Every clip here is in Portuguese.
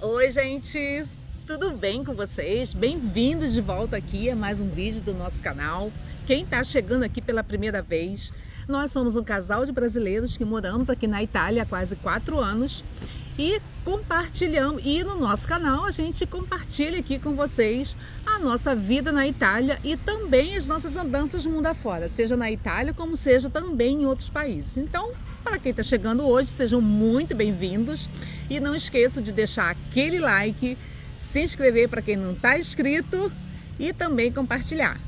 Oi, gente! Tudo bem com vocês? Bem-vindos de volta aqui a mais um vídeo do nosso canal. Quem está chegando aqui pela primeira vez, nós somos um casal de brasileiros que moramos aqui na Itália há quase 4 anos e compartilhamos, e no nosso canal a gente compartilha aqui com vocês a nossa vida na Itália e também as nossas andanças mundo afora, seja na Itália como seja também em outros países. Então, para quem está chegando hoje, sejam muito bem-vindos e não esqueçam de deixar aquele like, se inscrever para quem não está inscrito e também compartilhar.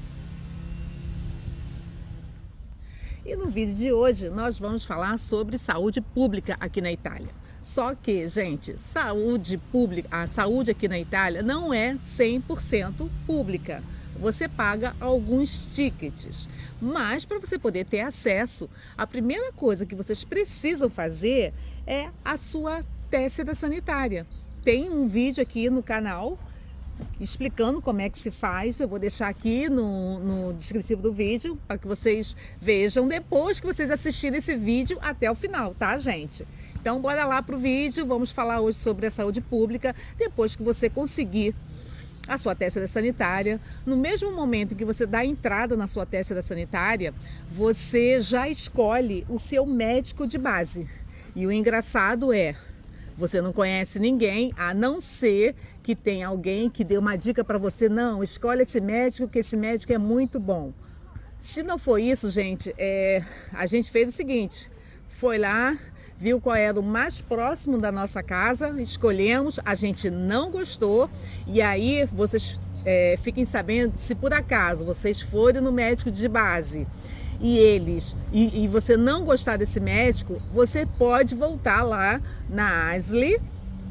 E no vídeo de hoje nós vamos falar sobre saúde pública aqui na Itália. Só que, gente, saúde pública, a saúde aqui na Itália não é 100% pública. Você paga alguns tickets, mas para você poder ter acesso, a primeira coisa que vocês precisam fazer é a sua testa sanitária. Tem um vídeo aqui no canal explicando como é que se faz. Eu vou deixar aqui no descritivo do vídeo para que vocês vejam depois que vocês assistirem esse vídeo até o final, tá, gente? Então bora lá pro vídeo. Vamos falar hoje sobre a saúde pública. Depois que você conseguir a sua testa sanitária, no mesmo momento em que você dá a entrada na sua testa sanitária, você já escolhe o seu médico de base. E o engraçado é, você não conhece ninguém, a não ser que tenha alguém que dê uma dica para você. Não, escolhe esse médico, que esse médico é muito bom. Se não for isso, gente, a gente fez o seguinte, foi lá, viu qual era o mais próximo da nossa casa, escolhemos, a gente não gostou, e aí vocês fiquem sabendo, se por acaso vocês forem no médico de base e você não gostar desse médico, você pode voltar lá na ASL,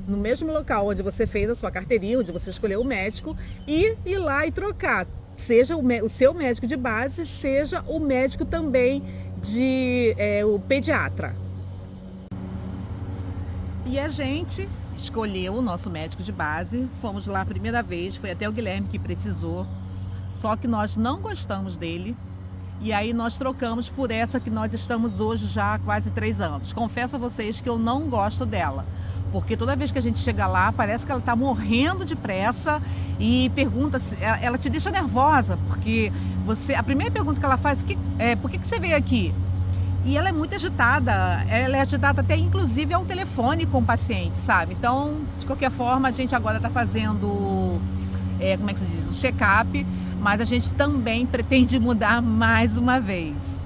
no mesmo local onde você fez a sua carteirinha, onde você escolheu o médico, e ir lá e trocar, seja o seu médico de base, seja o médico também o pediatra. E a gente escolheu o nosso médico de base, fomos lá a primeira vez, foi até o Guilherme que precisou, só que nós não gostamos dele. E aí nós trocamos por essa que nós estamos hoje já há quase 3 anos. Confesso a vocês que eu não gosto dela, porque toda vez que a gente chega lá, parece que ela está morrendo de pressa e pergunta, ela te deixa nervosa, porque a primeira pergunta que ela faz é: por que você veio aqui? E ela é muito agitada, ela é agitada até inclusive ao telefone com o paciente, sabe? Então, de qualquer forma, a gente agora está fazendo, como é que se diz, o check-up, mas a gente também pretende mudar mais uma vez.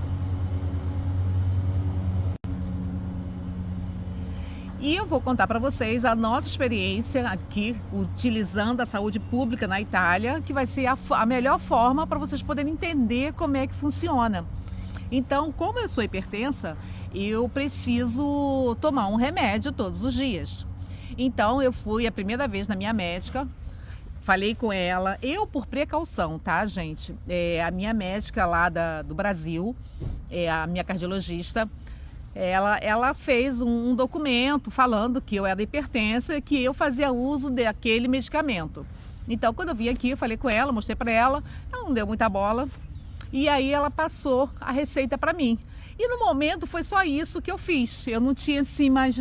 E eu vou contar para vocês a nossa experiência aqui, utilizando a saúde pública na Itália, que vai ser a melhor forma para vocês poderem entender como é que funciona. Então, como eu sou hipertensa, eu preciso tomar um remédio todos os dias. Então, eu fui a primeira vez na minha médica, falei com ela, eu por precaução, tá, gente? A minha médica lá do Brasil, a minha cardiologista, ela fez um documento falando que eu era hipertensa e que eu fazia uso daquele medicamento. Então, quando eu vim aqui, eu falei com ela, mostrei para ela, ela não deu muita bola. E aí ela passou a receita para mim. E no momento foi só isso que eu fiz. Eu não tinha assim mais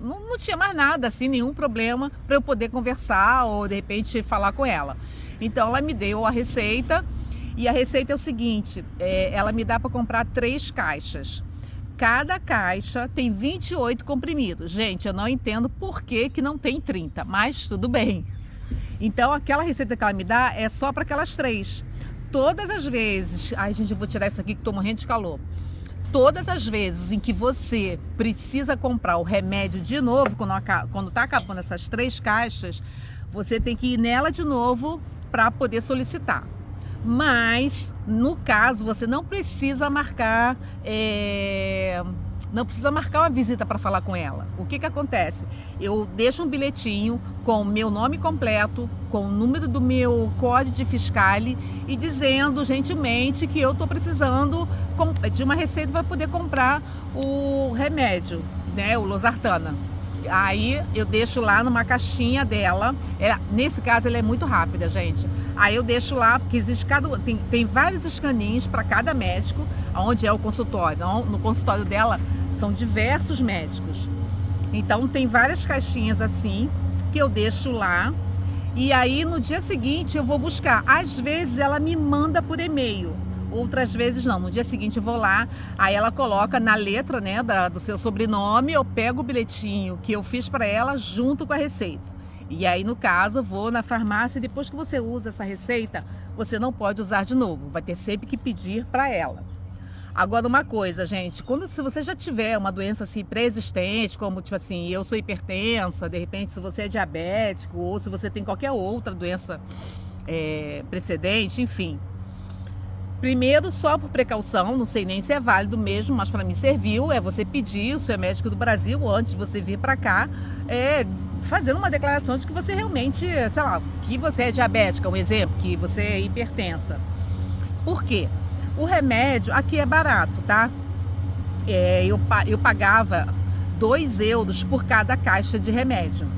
não tinha mais nada assim, nenhum problema para eu poder conversar ou de repente falar com ela. Então ela me deu a receita e a receita é o seguinte, ela me dá para comprar 3 caixas. Cada caixa tem 28 comprimidos. Gente, eu não entendo por que não tem 30, mas tudo bem. Então aquela receita que ela me dá é só para aquelas 3. Todas as vezes, ai gente, eu vou tirar isso aqui que estou morrendo de calor. Todas as vezes em que você precisa comprar o remédio de novo, quando está acabando essas 3 caixas, você tem que ir nela de novo para poder solicitar. Mas, no caso, você não precisa marcar, uma visita para falar com ela. O que acontece? Eu deixo um bilhetinho com o meu nome completo, com o número do meu código fiscale e dizendo gentilmente que eu estou precisando de uma receita para poder comprar o remédio, né, o losartana. Aí eu deixo lá numa caixinha dela, nesse caso ela é muito rápida, gente. Aí eu deixo lá, porque existe tem vários escaninhos para cada médico, onde é o consultório. Então, no consultório dela são diversos médicos. Então tem várias caixinhas assim que eu deixo lá. E aí no dia seguinte eu vou buscar. Às vezes ela me manda por e-mail, outras vezes não. No dia seguinte eu vou lá, aí ela coloca na letra, né, do seu sobrenome, eu pego o bilhetinho que eu fiz para ela junto com a receita. E aí no caso eu vou na farmácia e depois que você usa essa receita, você não pode usar de novo, vai ter sempre que pedir para ela. Agora uma coisa, gente, se você já tiver uma doença assim pré-existente, como tipo assim, eu sou hipertensa, de repente se você é diabético ou se você tem qualquer outra doença precedente, enfim. Primeiro, só por precaução, não sei nem se é válido mesmo, mas para mim serviu, é você pedir o seu médico do Brasil, antes de você vir para cá, fazendo uma declaração de que você realmente, sei lá, que você é diabética, um exemplo, que você é hipertensa. Por quê? O remédio aqui é barato, tá? Eu pagava 2 euros por cada caixa de remédio.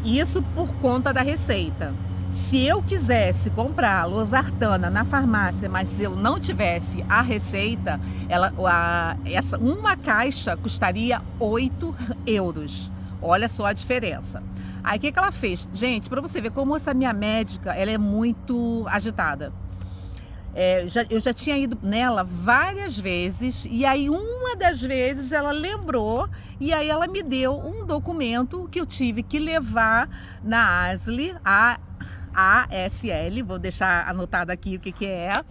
Isso por conta da receita. Se eu quisesse comprar losartana na farmácia, mas se eu não tivesse a receita, uma caixa custaria 8 euros. Olha só a diferença. Aí o que ela fez? Gente, para você ver como essa minha médica, ela é muito agitada. Eu já tinha ido nela várias vezes e aí uma das vezes ela lembrou e aí ela me deu um documento que eu tive que levar na ASL, ASL, vou deixar anotado aqui o que é.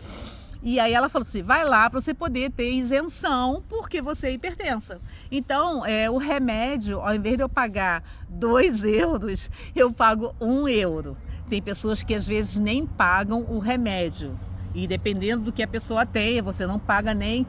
E aí ela falou assim, vai lá para você poder ter isenção porque você é hipertensa. Então, o remédio, ao invés de eu pagar 2 euros, eu pago 1 euro. Tem pessoas que às vezes nem pagam o remédio. E dependendo do que a pessoa tem, você não paga nem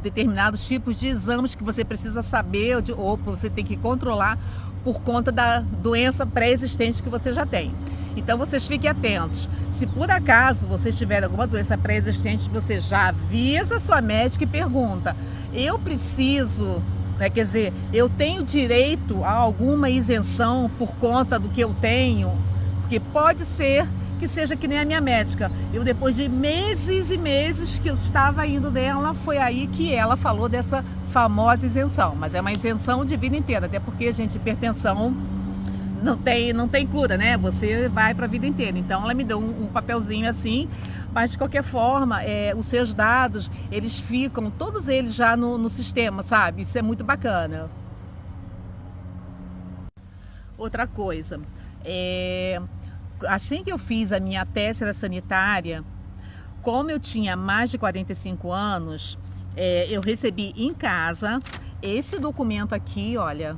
determinados tipos de exames que você precisa saber ou você tem que controlar por conta da doença pré-existente que você já tem. Então vocês fiquem atentos. Se por acaso vocês tiverem alguma doença pré-existente, você já avisa a sua médica e pergunta: eu preciso, quer dizer, eu tenho direito a alguma isenção por conta do que eu tenho? Porque pode ser que seja que nem a minha médica. Eu, depois de meses e meses que eu estava indo nela, foi aí que ela falou dessa famosa isenção. Mas é uma isenção de vida inteira, até porque, gente, hipertensão não tem cura, né? Você vai para a vida inteira. Então ela me deu um papelzinho assim, mas de qualquer forma, os seus dados, eles ficam, todos eles já no sistema, sabe? Isso é muito bacana. Outra coisa, assim que eu fiz a minha tessera sanitária, como eu tinha mais de 45 anos, eu recebi em casa esse documento aqui, olha,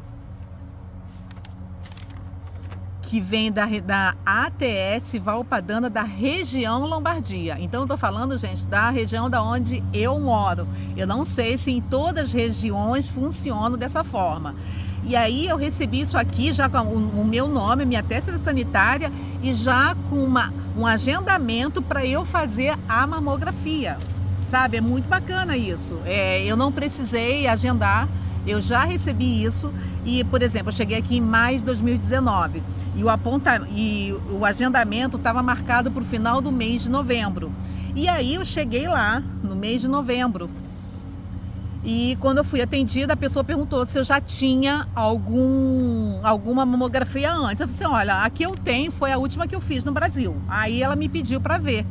que vem da ATS Valpadana, da região Lombardia. Então eu tô falando, gente, da região da onde eu moro. Eu não sei se em todas as regiões funciona dessa forma. E aí eu recebi isso aqui já com o meu nome, minha tessera sanitária e já com um agendamento para eu fazer a mamografia, sabe? É muito bacana isso. Eu não precisei agendar, eu já recebi isso e, por exemplo, eu cheguei aqui em maio de 2019 e o agendamento estava marcado para o final do mês de novembro. E aí eu cheguei lá no mês de novembro. E quando eu fui atendida, a pessoa perguntou se eu já tinha alguma mamografia antes. Eu falei assim, olha, a que eu tenho foi a última que eu fiz no Brasil. Aí ela me pediu para ver.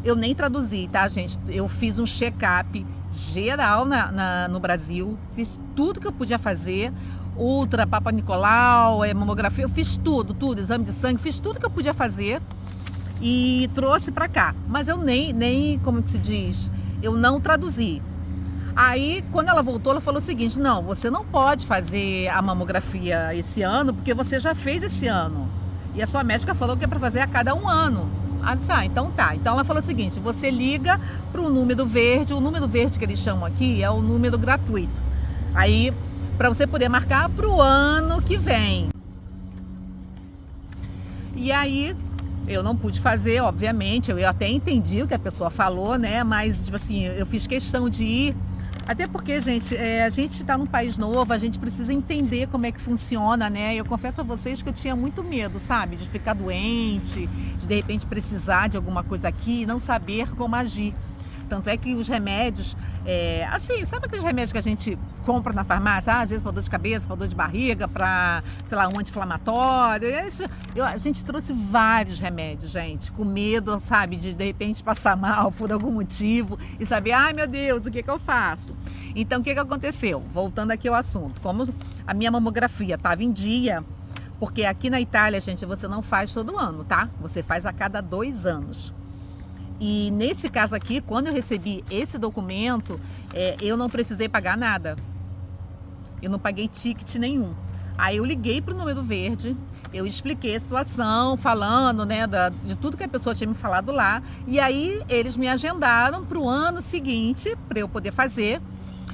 Eu nem traduzi, tá, gente? Eu fiz um check-up geral no Brasil, fiz tudo que eu podia fazer, ultra, Papa Nicolau, mamografia, eu fiz tudo, exame de sangue, fiz tudo que eu podia fazer e trouxe para cá. Mas eu nem, como que se diz, eu não traduzi. Aí, quando ela voltou, ela falou o seguinte, não, você não pode fazer a mamografia esse ano, porque você já fez esse ano. E a sua médica falou que é para fazer a cada 1 ano. Aí eu disse, então tá. Então ela falou o seguinte, você liga para o número verde, o número verde que eles chamam aqui é o número gratuito. Aí, para você poder marcar para o ano que vem. E aí, eu não pude fazer, obviamente, eu até entendi o que a pessoa falou, né? Mas, tipo assim, eu fiz questão de ir. Até porque, gente, a gente está num país novo, a gente precisa entender como é que funciona, né? Eu confesso a vocês que eu tinha muito medo, sabe? De ficar doente, de repente precisar de alguma coisa aqui e não saber como agir. Tanto é que os remédios, assim, sabe aqueles remédios que a gente compra na farmácia, às vezes para dor de cabeça, para dor de barriga, para, sei lá, um anti-inflamatório. A gente trouxe vários remédios, gente, com medo, sabe, de repente passar mal por algum motivo e saber, ai meu Deus, o que eu faço? Então, o que aconteceu? Voltando aqui ao assunto, como a minha mamografia estava em dia, porque aqui na Itália, gente, você não faz todo ano, tá? Você faz a cada 2 anos. E nesse caso aqui, quando eu recebi esse documento, eu não precisei pagar nada. Eu não paguei ticket nenhum. Aí eu liguei para o Número Verde, eu expliquei a situação, falando, né, de tudo que a pessoa tinha me falado lá. E aí eles me agendaram para o ano seguinte, para eu poder fazer.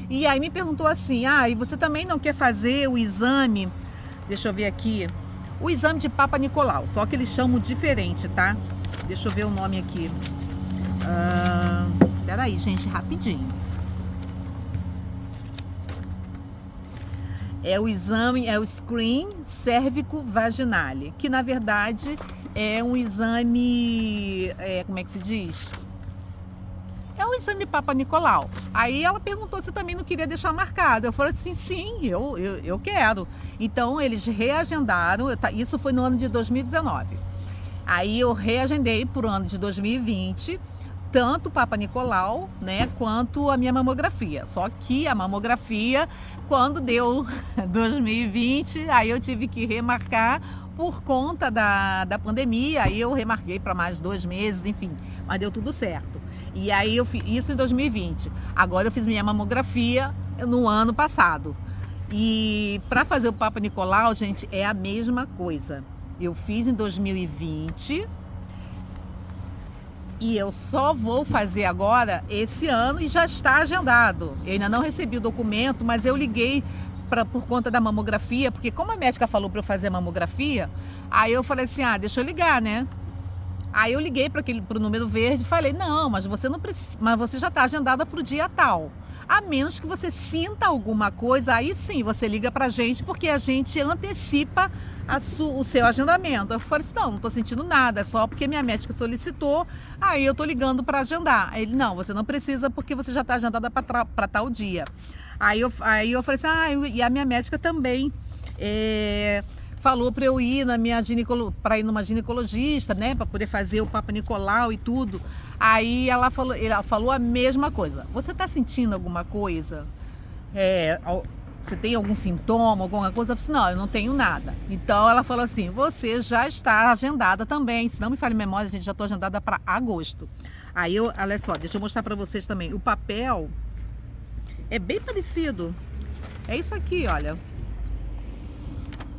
E aí me perguntou assim, e você também não quer fazer o exame? Deixa eu ver aqui. O exame de Papa Nicolau, só que eles chamam diferente, tá? Deixa eu ver o nome aqui. Peraí, gente, rapidinho. É o exame, é o Screen Cérvico-Vaginale, que na verdade é um exame, como é que se diz? É um exame Papa Nicolau. Aí ela perguntou se também não queria deixar marcado. Eu falei assim, sim, eu quero. Então eles reagendaram, isso foi no ano de 2019. Aí eu reagendei para o ano de 2020, tanto o Papa Nicolau, né, quanto a minha mamografia. Só que a mamografia, quando deu 2020, aí eu tive que remarcar por conta da pandemia. Aí eu remarquei para mais 2 meses, enfim, mas deu tudo certo. E aí eu fiz isso em 2020. Agora eu fiz minha mamografia no ano passado. E para fazer o Papa Nicolau, gente, é a mesma coisa. Eu fiz em 2020 e eu só vou fazer agora esse ano e já está agendado. Eu ainda não recebi o documento, mas eu liguei por conta da mamografia, porque como a médica falou para eu fazer a mamografia, aí eu falei assim, deixa eu ligar, né? Aí eu liguei para o Número Verde e falei, não, mas você não precisa, mas você já está agendada para o dia tal. A menos que você sinta alguma coisa, aí sim você liga para a gente, porque a gente antecipa o seu agendamento. Eu falei assim, não estou sentindo nada, é só porque minha médica solicitou, aí eu estou ligando para agendar. Aí ele, não, você não precisa porque você já está agendada para tal dia. Aí eu falei assim, e a minha médica também falou para eu ir numa ginecologista, né, para poder fazer o Papa Nicolau e tudo. Aí ela falou a mesma coisa. Você está sentindo alguma coisa? Você tem algum sintoma, alguma coisa? Eu falei assim, não, eu não tenho nada. Então ela falou assim, você já está agendada também. Se não me falha a memória, a gente já estou agendada para agosto. Aí olha só, deixa eu mostrar para vocês também. O papel é bem parecido. É isso aqui, olha.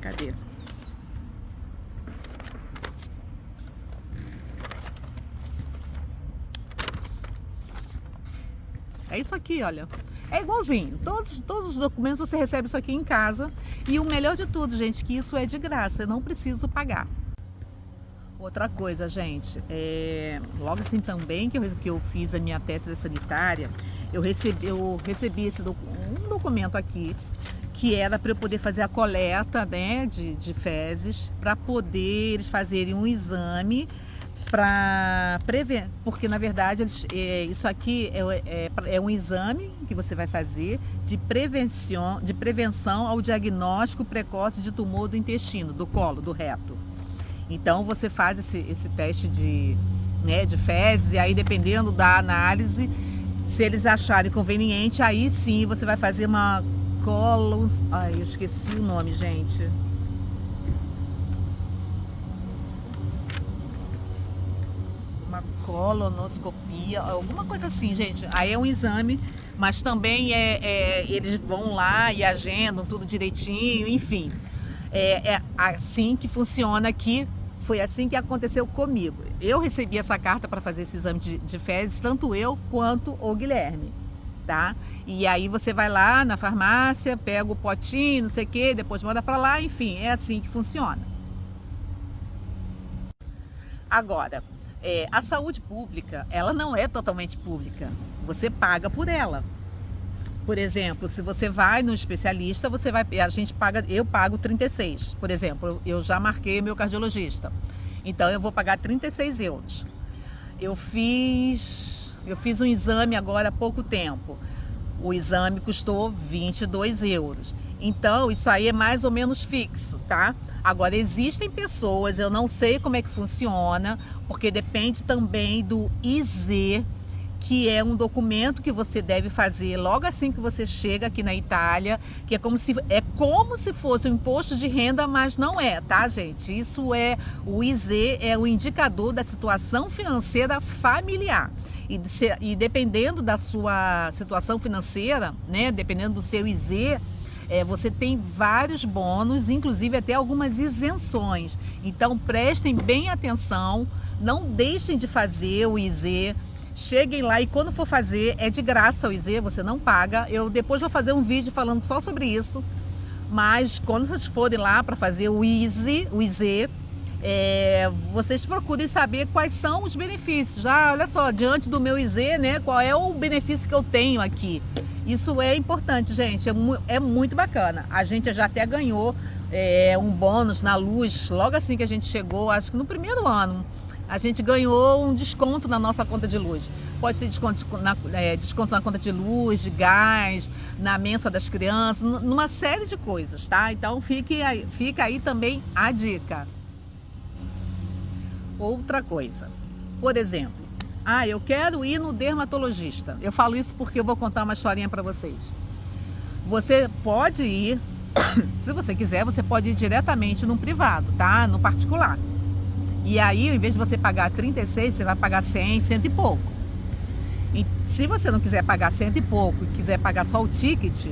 Cadê? É isso aqui, olha. É igualzinho. Todos os documentos você recebe isso aqui em casa. E o melhor de tudo, gente, que isso é de graça. Eu não preciso pagar. Outra coisa, gente. Logo assim também que eu fiz a minha testa sanitária, eu recebi um documento aqui que era para eu poder fazer a coleta, né, de fezes, para poder eles fazerem um exame para prever, porque na verdade isso aqui é um exame que você vai fazer de prevenção ao diagnóstico precoce de tumor do intestino, do colo, do reto. Então você faz esse teste de fezes, e aí dependendo da análise, se eles acharem conveniente, aí sim você vai fazer uma eu esqueci o nome, gente. Uma colonoscopia, alguma coisa assim, gente. Aí é um exame, mas também eles vão lá e agendam tudo direitinho, enfim. É assim que funciona aqui. Foi assim que aconteceu comigo. Eu recebi essa carta para fazer esse exame de fezes, tanto eu quanto o Guilherme, tá? E aí você vai lá na farmácia, pega o potinho, não sei o que, depois manda para lá, enfim, é assim que funciona. Agora, a saúde pública, ela não é totalmente pública. Você paga por ela. Por exemplo, se você vai no especialista, eu pago 36, por exemplo, eu já marquei o meu cardiologista, então eu vou pagar 36 euros. Eu fiz um exame agora há pouco tempo, O exame custou 22 euros. Então, isso aí é mais ou menos fixo, tá? Agora, existem pessoas, eu não sei como é que funciona, porque depende também do IZ, que é um documento que você deve fazer logo assim que você chega aqui na Itália, que é como se fosse um imposto de renda, mas não é, tá, gente? Isso é o IZ, é o indicador da situação financeira familiar. E dependendo da sua situação financeira, né, dependendo do seu IZ, você tem vários bônus, inclusive até algumas isenções. Então prestem bem atenção, não deixem de fazer o IZ. Cheguem lá e quando for fazer, é de graça o IZ, você não paga. Eu depois vou fazer um vídeo falando só sobre isso. Mas quando vocês forem lá para fazer o IZ, vocês procurem saber quais são os benefícios. Olha só, diante do meu IZ, né, qual é o benefício que eu tenho aqui. Isso é importante, gente, é muito bacana. A gente já até ganhou um bônus na luz, logo assim que a gente chegou, acho que no primeiro ano. A gente ganhou um desconto na nossa conta de luz. Pode ter desconto na conta de luz, de gás, na mensa das crianças, numa série de coisas, tá? Então fica aí também a dica. Outra coisa, por exemplo, eu quero ir no dermatologista. Eu falo isso porque eu vou contar uma historinha para vocês. Você pode ir, se você quiser, você pode ir diretamente no privado, tá? No particular. E aí, em vez de você pagar 36, você vai pagar 100, cento e pouco. E se você não quiser pagar cento e pouco e quiser pagar só o ticket,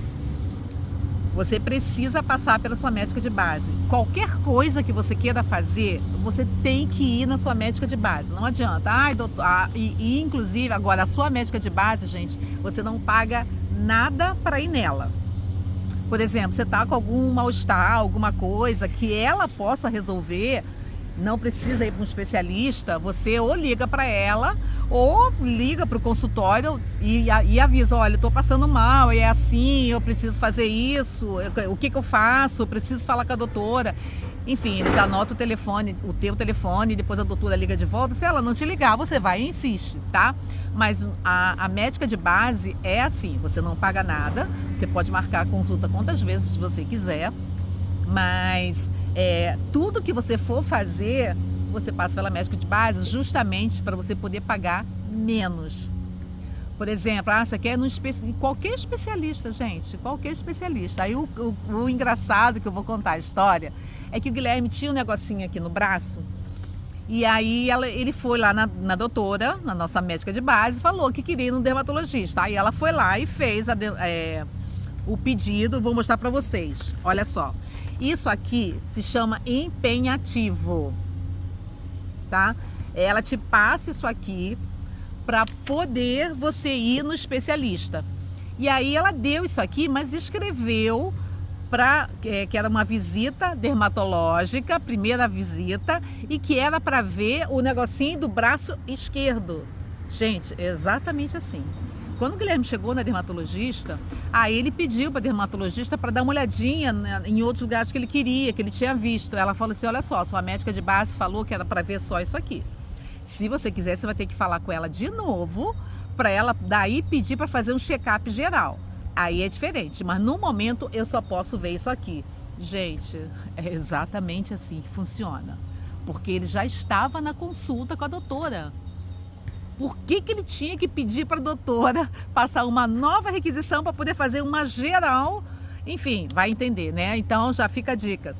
você precisa passar pela sua médica de base. Qualquer coisa que você queira fazer, você tem que ir na sua médica de base. Não adianta. Doutor, inclusive, agora, a sua médica de base, gente, você não paga nada para ir nela. Por exemplo, você está com algum mal-estar, alguma coisa que ela possa resolver, não precisa ir para um especialista, você ou liga para ela ou liga para o consultório e avisa, olha, estou passando mal, é assim, eu preciso fazer isso, o que eu faço, eu preciso falar com a doutora. Enfim, eles anotam o teu telefone, e depois a doutora liga de volta. Se ela não te ligar, você vai e insiste, tá? Mas a médica de base é assim, você não paga nada, você pode marcar a consulta quantas vezes você quiser, mas tudo que você for fazer, você passa pela médica de base justamente para você poder pagar menos. Por exemplo, você quer em qualquer especialista, gente, qualquer especialista. Aí o engraçado que eu vou contar a história é que o Guilherme tinha um negocinho aqui no braço e aí ele foi lá na doutora, na nossa médica de base, falou que queria ir no dermatologista. Aí ela foi lá e fez o pedido, vou mostrar para vocês. Olha só, isso aqui se chama empenhativo, tá? Ela te passa isso aqui para poder você ir no especialista. E aí ela deu isso aqui, mas escreveu que era uma visita dermatológica, primeira visita, e que era para ver o negocinho do braço esquerdo. Gente, exatamente assim. Quando o Guilherme chegou na dermatologista, aí ele pediu para a dermatologista para dar uma olhadinha em outros lugares que ele queria, que ele tinha visto. Ela falou assim, olha só, sua médica de base falou que era para ver só isso aqui. Se você quiser, você vai ter que falar com ela de novo, para ela daí pedir para fazer um check-up geral. Aí é diferente, mas no momento eu só posso ver isso aqui. Gente, é exatamente assim que funciona. Porque ele já estava na consulta com a doutora. Por que que ele tinha que pedir para a doutora passar uma nova requisição para poder fazer uma geral? Enfim, vai entender, né? Então já fica a dica.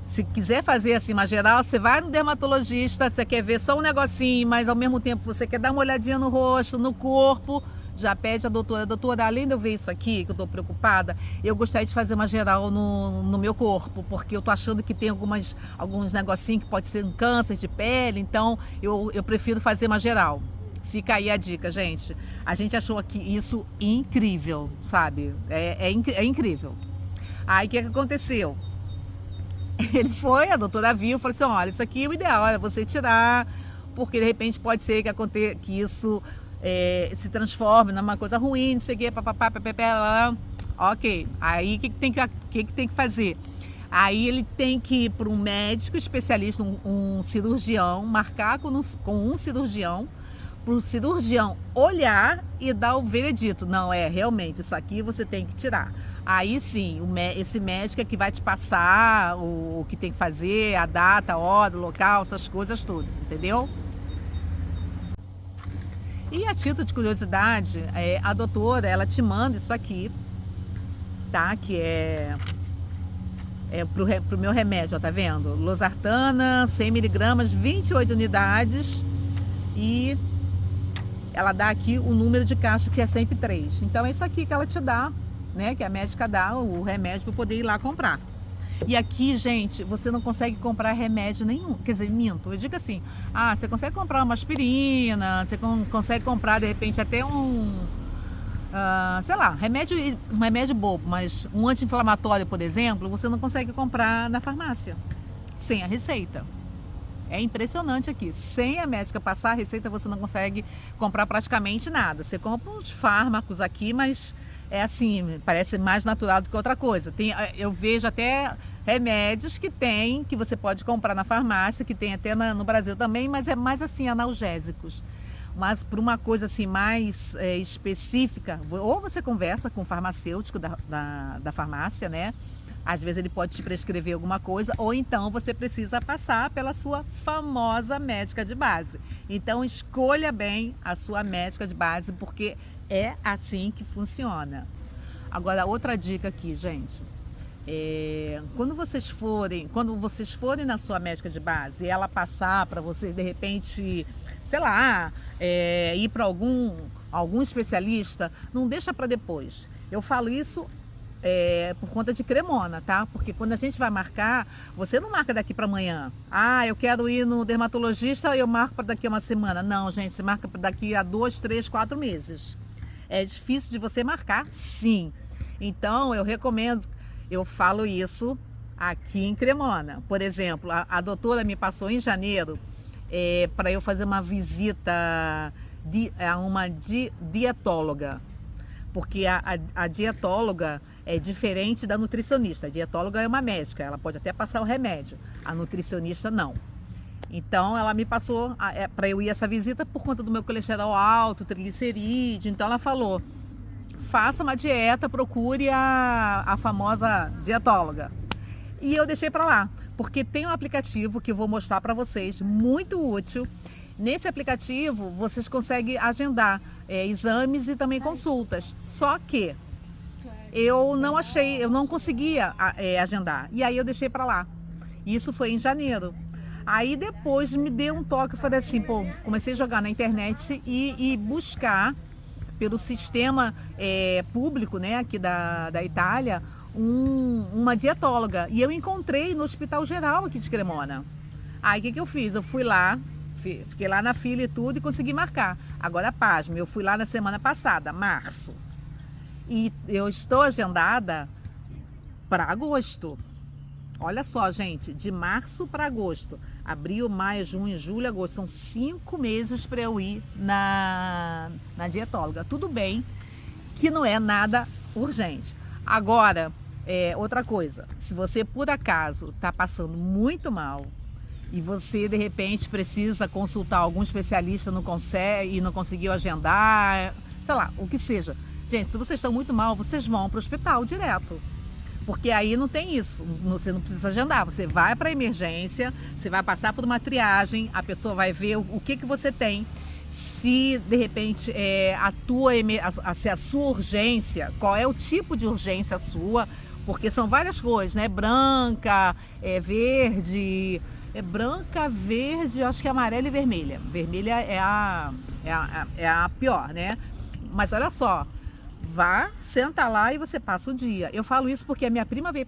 Se quiser fazer assim uma geral, você vai no dermatologista, você quer ver só um negocinho, mas ao mesmo tempo você quer dar uma olhadinha no rosto, no corpo, já pede a doutora, além de eu ver isso aqui, que eu estou preocupada, eu gostaria de fazer uma geral no meu corpo, porque eu estou achando que tem alguns negocinhos que pode ser um câncer de pele, então eu prefiro fazer uma geral. Fica aí a dica, gente. A gente achou aqui isso incrível, sabe? É incrível. Aí o que aconteceu? A doutora viu, falou assim, olha, isso aqui é o ideal, é você tirar, porque de repente pode ser que isso se transforme numa coisa ruim, não sei o que, ok. Aí o que tem que fazer? Aí ele tem que ir para um médico especialista, um cirurgião, marcar com um cirurgião, o cirurgião olhar e dar o veredito. Não, realmente, isso aqui você tem que tirar. Aí sim, esse médico é que vai te passar o que tem que fazer, a data, a hora, o local, essas coisas todas, entendeu? E a título de curiosidade, a doutora, ela te manda isso aqui, tá? Que pro meu remédio, ó, tá vendo? Losartana, 100 miligramas, 28 unidades, e ela dá aqui o número de caixa, que é sempre 3. Então é isso aqui que ela te dá, né? Que a médica dá o remédio para poder ir lá comprar. E aqui, gente, você não consegue comprar remédio nenhum. Quer dizer, minto. Eu digo assim, você consegue comprar uma aspirina, você consegue comprar, de repente, até sei lá, um remédio bobo, mas um anti-inflamatório, por exemplo, você não consegue comprar na farmácia, sem a receita. É impressionante aqui. Sem a médica passar a receita, você não consegue comprar praticamente nada. Você compra uns fármacos aqui, mas é assim, parece mais natural do que outra coisa. Eu vejo até remédios que você pode comprar na farmácia, que tem até no Brasil também, mas é mais assim, analgésicos. Mas por uma coisa assim mais específica, ou você conversa com o farmacêutico da farmácia, né? Às vezes ele pode te prescrever alguma coisa, ou então você precisa passar pela sua famosa médica de base. Então escolha bem a sua médica de base, porque é assim que funciona. Agora, outra dica aqui, gente. Quando vocês forem na sua médica de base e ela passar para vocês, de repente, sei lá, ir para algum especialista, não deixa para depois. Eu falo isso por conta de Cremona, tá? Porque quando a gente vai marcar, você não marca daqui para amanhã. Eu quero ir no dermatologista, eu marco para daqui a uma semana. Não, gente, você marca para daqui a 2, 3, 4 meses. É difícil de você marcar, sim. Então, eu recomendo, eu falo isso aqui em Cremona. Por exemplo, a doutora me passou em janeiro para eu fazer uma visita a uma dietóloga. Porque a dietóloga é diferente da nutricionista. A dietóloga é uma médica, ela pode até passar o remédio. A nutricionista não. Então ela me passou para eu ir essa visita por conta do meu colesterol alto, triglicerídeo. Então ela falou, faça uma dieta, procure a famosa dietóloga. E eu deixei para lá, porque tem um aplicativo que eu vou mostrar para vocês, muito útil. Nesse aplicativo vocês conseguem agendar exames e também consultas. Só que eu não conseguia agendar. E aí eu deixei para lá. Isso foi em janeiro. Aí depois me deu um toque, eu falei assim, comecei a jogar na internet e buscar pelo sistema público, né, aqui da Itália, uma dietóloga. E eu encontrei no Hospital Geral aqui de Cremona. Aí o que eu fiz? Eu fui lá, fiquei lá na fila e tudo e consegui marcar. Agora, pasme, eu fui lá na semana passada, março. E eu estou agendada para agosto. Olha só, gente, de março para agosto. Abril, maio, junho, julho, agosto. São 5 meses para eu ir na dietóloga. Tudo bem que não é nada urgente. Agora, outra coisa. Se você, por acaso, está passando muito mal e você, de repente, precisa consultar algum especialista, não consegue e não conseguiu agendar, sei lá, o que seja. Gente, se vocês estão muito mal, vocês vão para o hospital direto. Porque aí não tem isso, você não precisa agendar, você vai para a emergência, você vai passar por uma triagem, a pessoa vai ver o que você tem, se de repente se a sua urgência, qual é o tipo de urgência sua, porque são várias cores, né? Branca, verde, branca, verde, acho que amarela e vermelha. Vermelha é a pior, né? Mas olha só, vá, senta lá e você passa o dia. Eu falo isso porque a minha prima veio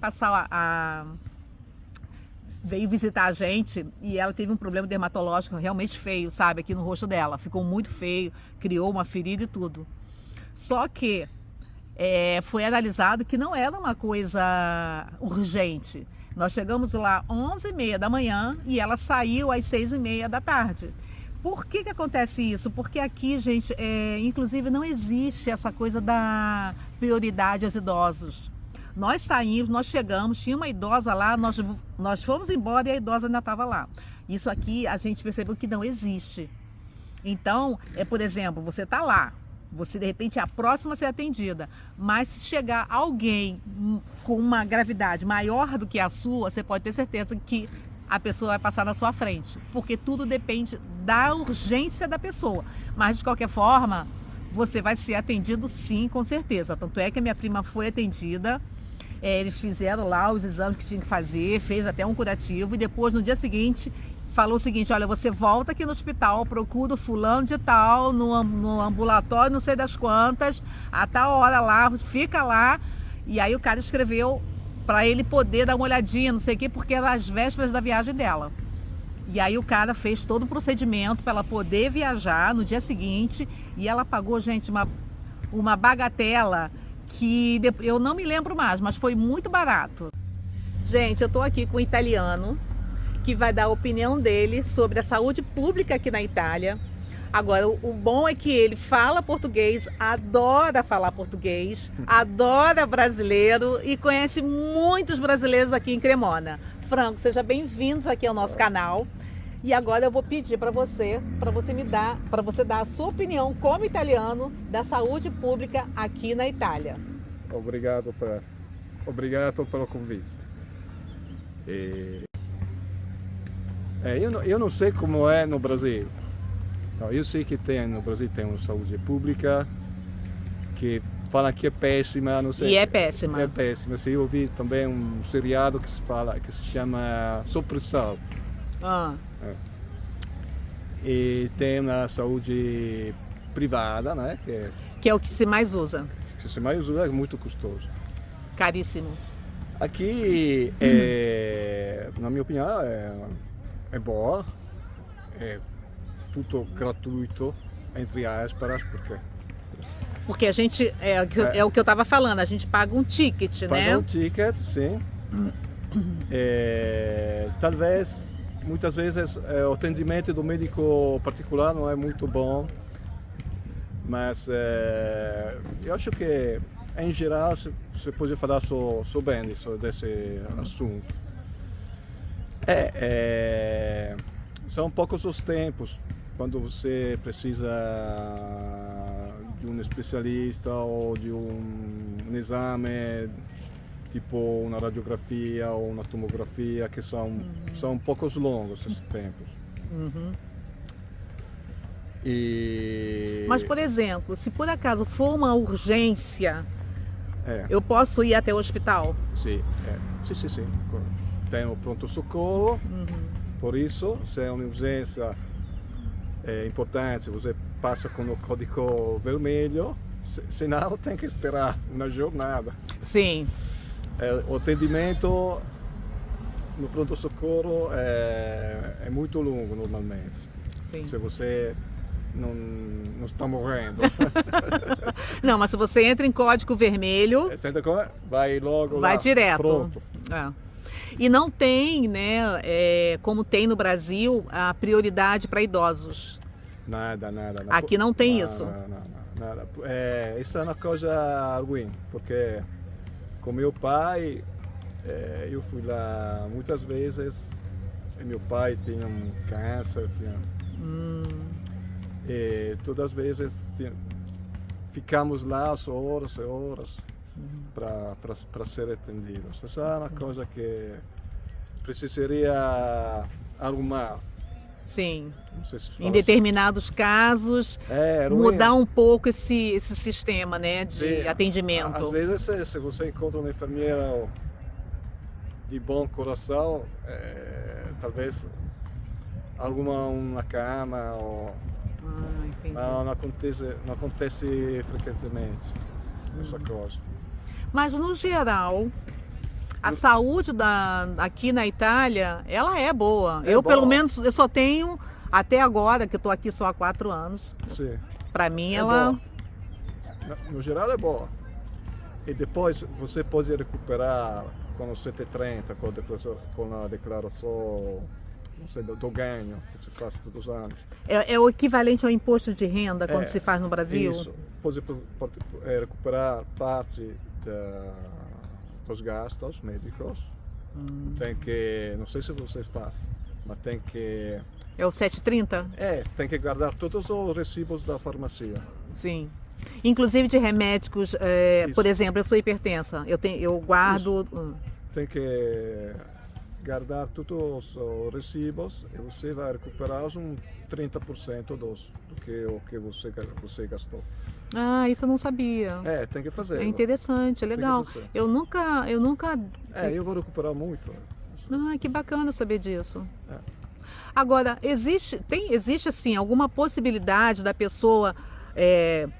veio visitar a gente e ela teve um problema dermatológico realmente feio, sabe? Aqui no rosto dela. Ficou muito feio, criou uma ferida e tudo. Só que foi analisado que não era uma coisa urgente. Nós chegamos lá 11h30 da manhã e ela saiu às 6h30 da tarde. Por que acontece isso? Porque aqui, gente, inclusive não existe essa coisa da prioridade aos idosos. Nós saímos, nós chegamos, tinha uma idosa lá, nós fomos embora e a idosa ainda estava lá. Isso aqui a gente percebeu que não existe. Então, por exemplo, você está lá, você de repente é a próxima a ser atendida, mas se chegar alguém com uma gravidade maior do que a sua, você pode ter certeza que a pessoa vai passar na sua frente, porque tudo depende da urgência da pessoa. Mas de qualquer forma, você vai ser atendido sim, com certeza. Tanto é que a minha prima foi atendida. Eles fizeram lá os exames que tinham que fazer, fez até um curativo e depois no dia seguinte falou o seguinte: olha, você volta aqui no hospital, procura o fulano de tal, no ambulatório, não sei das quantas, a tal hora lá, fica lá. E aí o cara escreveu para ele poder dar uma olhadinha, não sei o quê, porque era as vésperas da viagem dela. E aí o cara fez todo o procedimento para ela poder viajar no dia seguinte e ela pagou, gente, uma bagatela que eu não me lembro mais, mas foi muito barato. Gente, eu estou aqui com um italiano que vai dar a opinião dele sobre a saúde pública aqui na Itália. Agora, o bom é que ele fala português, adora falar português, adora brasileiro e conhece muitos brasileiros aqui em Cremona. Franco, seja bem-vindos aqui ao nosso canal. E agora eu vou pedir para você dar a sua opinião como italiano da saúde pública aqui na Itália. Obrigado pelo convite. Eu não sei como é no Brasil. Então, eu sei que no Brasil tem uma saúde pública que fala que é péssima, não sei. E é péssima. É péssima. Eu ouvi também um seriado que se chama Supressão. E tem uma saúde privada, né? Que é o que se mais usa. Que se mais usa, é muito custoso. Caríssimo. Aqui, na minha opinião, é boa. É tudo gratuito, entre aspas, porque a gente, é o que eu estava falando, a gente paga um ticket, né? Paga um ticket, sim. Talvez, muitas vezes, o atendimento do médico particular não é muito bom, mas eu acho que, em geral, você pode falar só bem desse assunto. São poucos os tempos quando você precisa de um especialista ou de um exame, tipo uma radiografia ou uma tomografia, que são poucos longos esses tempos. Mas, por exemplo, se por acaso for uma urgência, eu posso ir até o hospital? Sim, sim. Tem o pronto-socorro, por isso, se é uma urgência importante, você passa com o código vermelho, senão tem que esperar uma jornada. Sim. O atendimento no pronto-socorro é muito longo normalmente. Sim. Se você não está morrendo. Não, mas se você entra em código vermelho, vai logo vai lá, direto. Pronto. E não tem, né, como tem no Brasil, a prioridade para idosos. Nada. Aqui não tem isso. Nada. Isso é uma coisa ruim, porque com meu pai, eu fui lá muitas vezes, e meu pai tinha um câncer, e todas as vezes ficamos lá horas e horas para ser atendidos. Essa é uma coisa que precisaria arrumar. Sim. Se em determinados casos, mudar um pouco esse sistema, né, de atendimento. Às vezes, se você encontra uma enfermeira de bom coração, talvez uma cama, não acontece frequentemente essa coisa. Mas no geral, a saúde aqui na Itália, ela é boa. Pelo menos, eu só tenho, até agora, que eu estou aqui só há 4 anos. Sim. Para mim, ela... Boa. No geral é boa. E depois você pode recuperar com o 730, com a declaração, não sei, do ganho, que se faz todos os anos. É o equivalente ao imposto de renda quando se faz no Brasil? Isso. Pode recuperar parte dos gastos médicos. Tem que, não sei se você faz, mas tem que... É o 730? tem que guardar todos os recibos da farmácia. Sim. Inclusive de remédios, por exemplo, eu sou hipertensa, eu guardo... Tem que guardar todos os recibos e você vai recuperar uns 30% do que você gastou. Ah, isso eu não sabia. Tem que fazer. É interessante, é legal. Eu nunca... eu vou recuperar muito. Ah, que bacana saber disso. Agora, existe assim, alguma possibilidade da pessoa,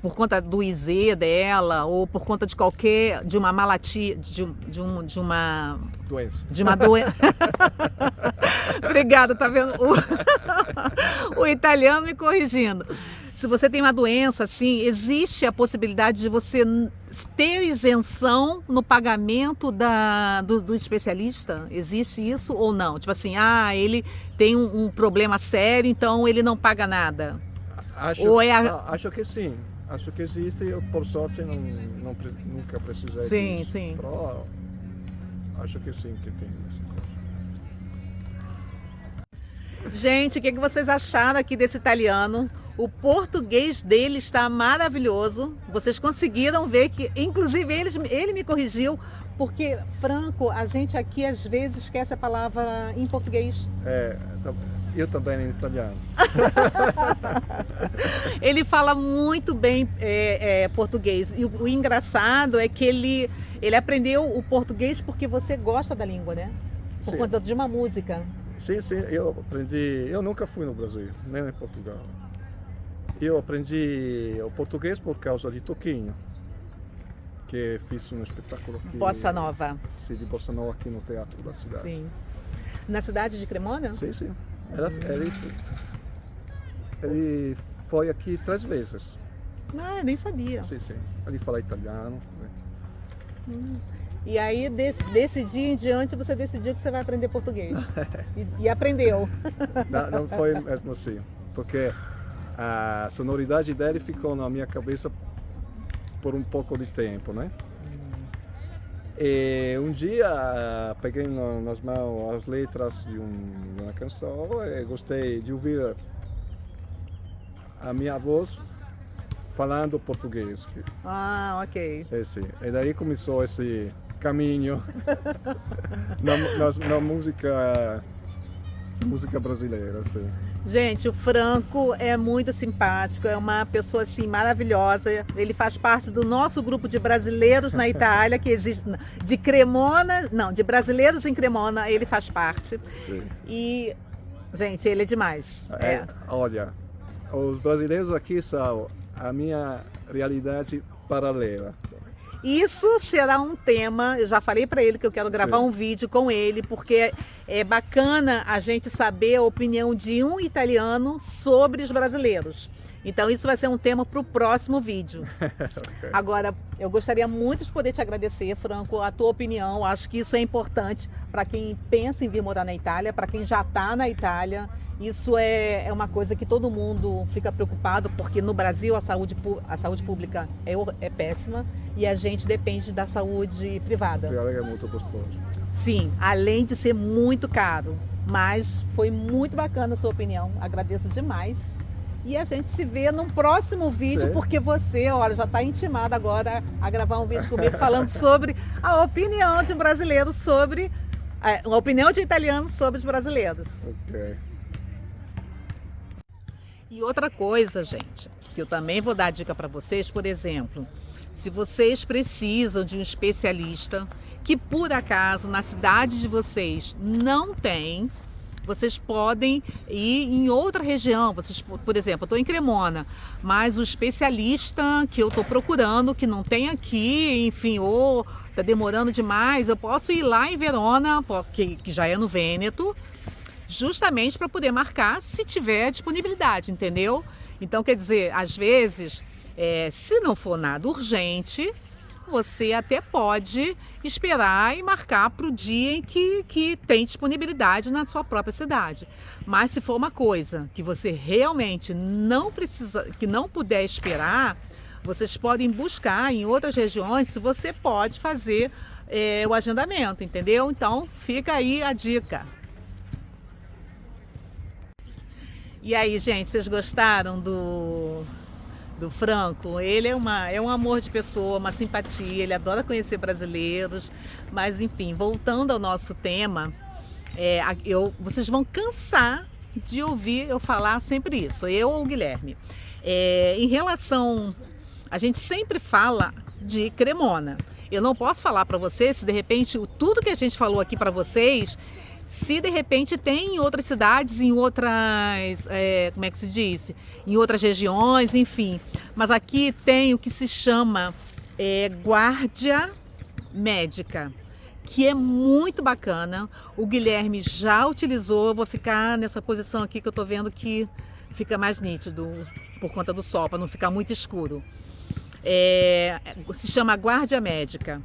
por conta do IZ dela, ou por conta de uma malatia, de uma doença. Obrigada, tá vendo? O italiano me corrigindo. Se você tem uma doença, assim, existe a possibilidade de você ter isenção no pagamento do especialista? Existe isso ou não? Tipo assim, ele tem um problema sério, então ele não paga nada. Acho que sim. Acho que existe. Eu, por sorte, nunca precisei disso. Sim. Però, acho que sim, que tem essa coisa. Gente, o que vocês acharam aqui desse italiano? O português dele está maravilhoso. Vocês conseguiram ver que, inclusive, ele me corrigiu, porque, Franco, a gente aqui às vezes esquece a palavra em português. Eu também em italiano. Ele fala muito bem português. E o engraçado é que ele aprendeu o português porque você gosta da língua, né? Por conta de uma música. Sim, eu aprendi. Eu nunca fui no Brasil, nem em Portugal. Eu aprendi o português por causa de Toquinho, que fiz um espetáculo aqui. Bossa Nova. Sim, de Bossa Nova aqui no Teatro da Cidade. Sim. Na cidade de Cremona? Sim. Ele foi aqui 3 vezes. Ah, nem sabia. Sim. Ele fala italiano. E aí, desse dia em diante, você decidiu que você vai aprender português. E aprendeu. Não foi mesmo assim, porque a sonoridade dele ficou na minha cabeça por um pouco de tempo, né? E um dia peguei nas mãos as letras de uma canção e gostei de ouvir a minha voz falando português. Ah, ok. Sim. E daí começou esse caminho na música brasileira. Assim. Gente, o Franco é muito simpático, é uma pessoa assim maravilhosa. Ele faz parte do nosso grupo de brasileiros na Itália, que existe de brasileiros em Cremona, ele faz parte. Sim. E, gente, ele é demais. Olha, os brasileiros aqui são a minha realidade paralela. Isso será um tema, eu já falei para ele que eu quero gravar um vídeo com ele, porque é bacana a gente saber a opinião de um italiano sobre os brasileiros. Então isso vai ser um tema para o próximo vídeo. Okay. Agora, eu gostaria muito de poder te agradecer, Franco, a tua opinião. Acho que isso é importante para quem pensa em vir morar na Itália, para quem já está na Itália. Isso é uma coisa que todo mundo fica preocupado, porque no Brasil a saúde pública é péssima e a gente depende da saúde privada. É muito custoso. Sim, além de ser muito caro. Mas foi muito bacana a sua opinião, agradeço demais. E a gente se vê num próximo vídeo, porque você, olha, já está intimada agora a gravar um vídeo comigo falando sobre a opinião de um brasileiro sobre... a opinião de um italiano sobre os brasileiros. Ok. E outra coisa, gente, que eu também vou dar dica para vocês, por exemplo, se vocês precisam de um especialista que por acaso na cidade de vocês não tem, vocês podem ir em outra região. Vocês, por exemplo, eu estou em Cremona, mas o especialista que eu estou procurando, que não tem aqui, enfim, ou está demorando demais, eu posso ir lá em Verona, que já é no Vêneto, justamente para poder marcar se tiver disponibilidade, entendeu? Então, quer dizer, às vezes, se não for nada urgente, você até pode esperar e marcar para o dia em que tem disponibilidade na sua própria cidade. Mas se for uma coisa que você realmente não precisa, que não puder esperar, vocês podem buscar em outras regiões se você pode fazer o agendamento, entendeu? Então, fica aí a dica. E aí, gente, vocês gostaram do Franco? Ele é um amor de pessoa, uma simpatia, ele adora conhecer brasileiros. Mas, enfim, voltando ao nosso tema, vocês vão cansar de ouvir eu falar sempre isso, eu ou o Guilherme. Em relação, a gente sempre fala de Cremona. Eu não posso falar para vocês se de repente tudo que a gente falou aqui para vocês, se de repente tem em outras cidades, em outras, como é que se diz? Em outras regiões, enfim. Mas aqui tem o que se chama guarda médica, que é muito bacana. O Guilherme já utilizou, vou ficar nessa posição aqui que eu tô vendo que fica mais nítido por conta do sol, para não ficar muito escuro. Se chama guarda médica.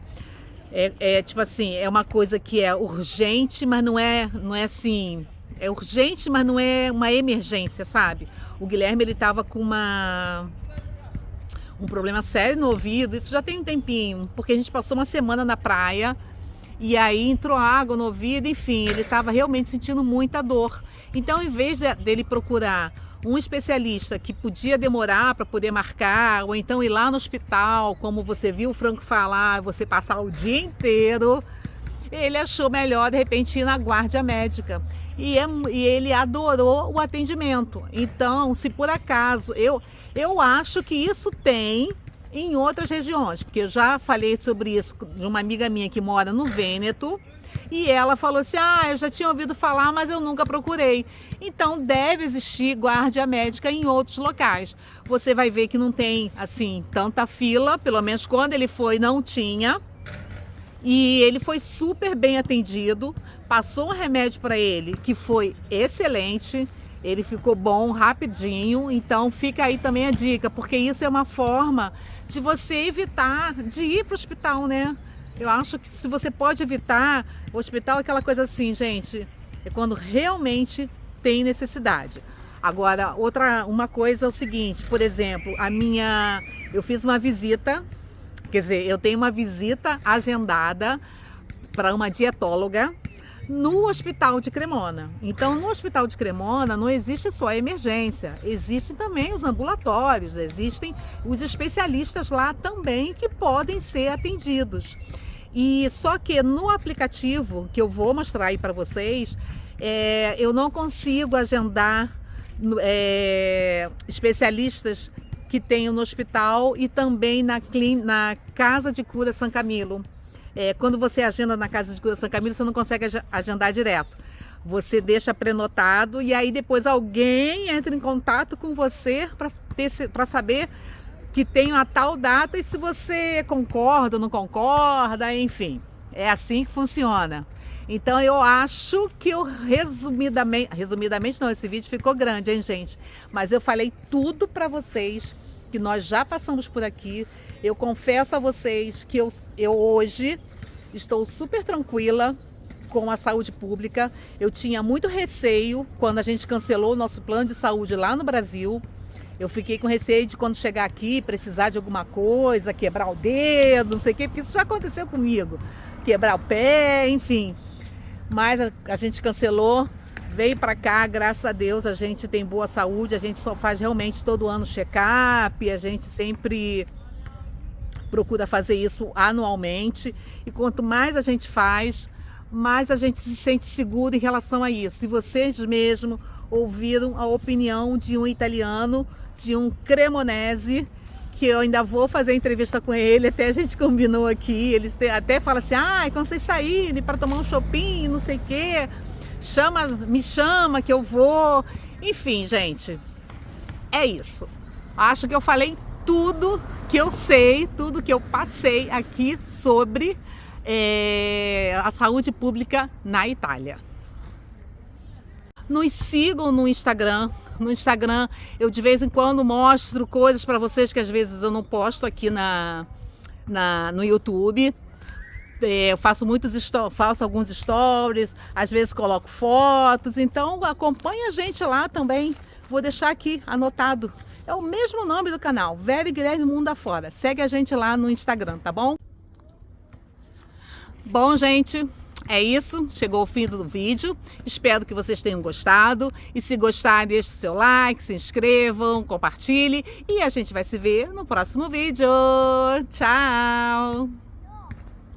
Tipo assim, é uma coisa que é urgente, mas não é assim. É urgente, mas não é uma emergência, sabe? O Guilherme, ele tava com um problema sério no ouvido, isso já tem um tempinho, porque a gente passou uma semana na praia e aí entrou água no ouvido, enfim, ele estava realmente sentindo muita dor. Então, em vez dele procurar um especialista que podia demorar para poder marcar, ou então ir lá no hospital, como você viu o Franco falar, você passar o dia inteiro, ele achou melhor de repente ir na guarda médica. E ele adorou o atendimento. Então, se por acaso, eu acho que isso tem em outras regiões, porque eu já falei sobre isso de uma amiga minha que mora no Vêneto, e ela falou assim, eu já tinha ouvido falar, mas eu nunca procurei. Então deve existir guarda médica em outros locais. Você vai ver que não tem, assim, tanta fila, pelo menos quando ele foi não tinha. E ele foi super bem atendido, passou um remédio para ele que foi excelente, ele ficou bom rapidinho. Então fica aí também a dica, porque isso é uma forma de você evitar de ir para o hospital, né? Eu acho que se você pode evitar, o hospital é aquela coisa assim, gente, é quando realmente tem necessidade. Agora, uma coisa é o seguinte, por exemplo, eu fiz uma visita, quer dizer, eu tenho uma visita agendada para uma dietóloga no Hospital de Cremona. Então, no Hospital de Cremona não existe só a emergência, existem também os ambulatórios, existem os especialistas lá também que podem ser atendidos. E só que no aplicativo, que eu vou mostrar aí para vocês, eu não consigo agendar especialistas que tenho no hospital e também na Casa de Cura São Camilo. Quando você agenda na Casa de Cura São Camilo, você não consegue agendar direto. Você deixa prenotado e aí depois alguém entra em contato com você para saber que tem uma tal data e se você concorda ou não concorda, enfim. É assim que funciona. Então eu acho que eu resumidamente não, esse vídeo ficou grande, hein, gente? Mas eu falei tudo para vocês que nós já passamos por aqui. Eu confesso a vocês que eu hoje estou super tranquila com a saúde pública. Eu tinha muito receio quando a gente cancelou o nosso plano de saúde lá no Brasil. Eu fiquei com receio de quando chegar aqui, precisar de alguma coisa, quebrar o dedo, não sei o quê, porque isso já aconteceu comigo. Quebrar o pé, enfim. Mas a gente cancelou, veio para cá, graças a Deus, a gente tem boa saúde, a gente só faz realmente todo ano check-up, a gente sempre procura fazer isso anualmente. E quanto mais a gente faz, mais a gente se sente seguro em relação a isso. Se vocês mesmo ouviram a opinião de um italiano, de um cremonese, que eu ainda vou fazer entrevista com ele, até a gente combinou aqui, eles até falam assim, quando vocês saírem para tomar um shopping, não sei o quê, me chama que eu vou. Enfim, gente, é isso. Acho que eu falei tudo que eu sei, tudo que eu passei aqui sobre a saúde pública na Itália. Nos sigam no Instagram. No Instagram eu de vez em quando mostro coisas para vocês que às vezes eu não posto aqui no YouTube. Eu faço alguns stories, às vezes coloco fotos, então acompanha a gente lá também. Vou deixar aqui anotado. É o mesmo nome do canal, Vera e Guilherme Mundo Afora. Segue a gente lá no Instagram, tá bom? Bom, gente, É isso, chegou o fim do vídeo, espero que vocês tenham gostado e se gostar deixe o seu like, se inscrevam, compartilhe e a gente vai se ver no próximo vídeo. Tchau!